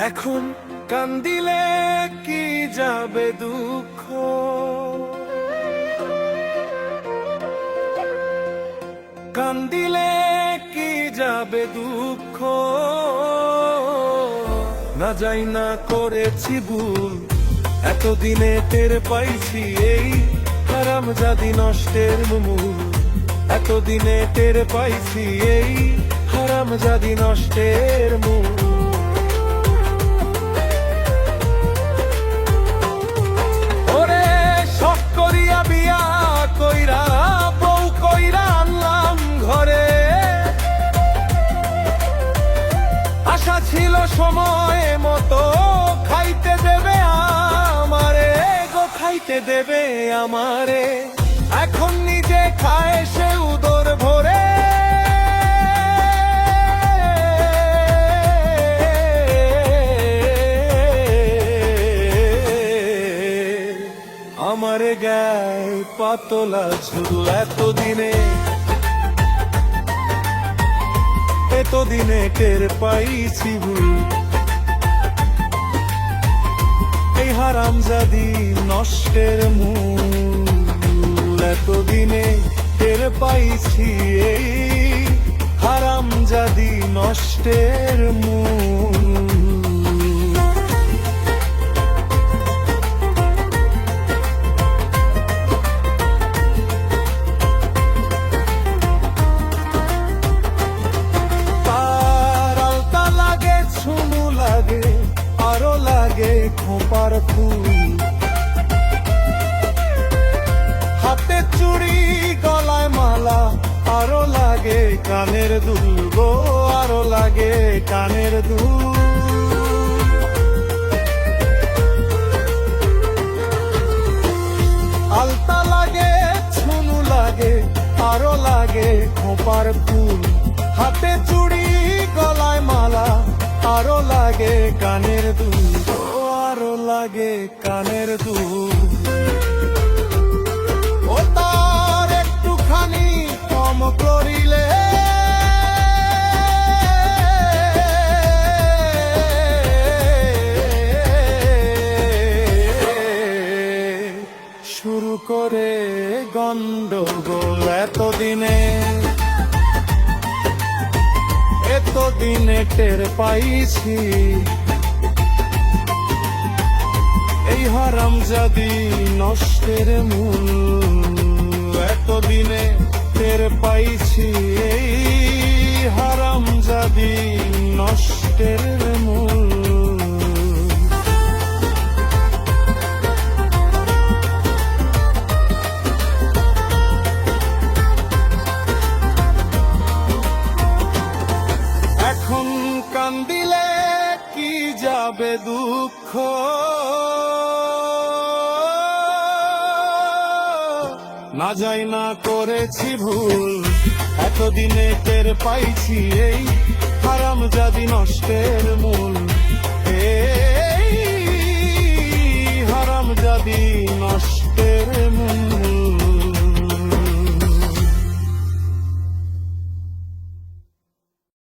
এখন কান্দিলে কি যাবে দুঃখ, কান্দিলে কি যাবে দুঃখ, না যাই না করেছি ভুল, এতদিনে টের পাইছি এই হারামজাদি নষ্টের মূল, এতদিনে টের পাইছি এই হারামজাদি নষ্টের মূল। ছিল সময় মতো খাইতে দেবে আমারে গো, খাইতে দেবে আমারে, এখন নিজে খায় সে উদর ভরে। আমারে গায়ে পাতলা শুধু এতদিনে, এতদিনে টের পাইছি ভুল, এই হারামজাদি নষ্টের মূল, এতদিনে টের পাইছি এই হারামজাদি নষ্টের মূল। আরো লাগে খোপার ফুল, হাতে চুড়ি গলায় মালা, আরো লাগে কানের দুল গো, আরো লাগে কানের দুল। আলতা লাগে ছুনু লাগে, আরো লাগে খোপার ফুল, হাতে চুড়ি গলায় মালা, আরো লাগে কানের দুল, আরো লাগে কানের দুল। ও তার একটুখানি কম করিলে শুরু করে গন্ডগোল, এতদিনে এতদিনে টের পাইছি এই হারামজাদি নষ্টের মূল, এতদিনে টের পাইছি এই হারামজাদি নষ্টের মূল। কান্দিলে কি যাবে দুঃখ, না যাই না করেছি ভুল, এতদিনে টের পাইছি এই হারামজাদি নষ্টের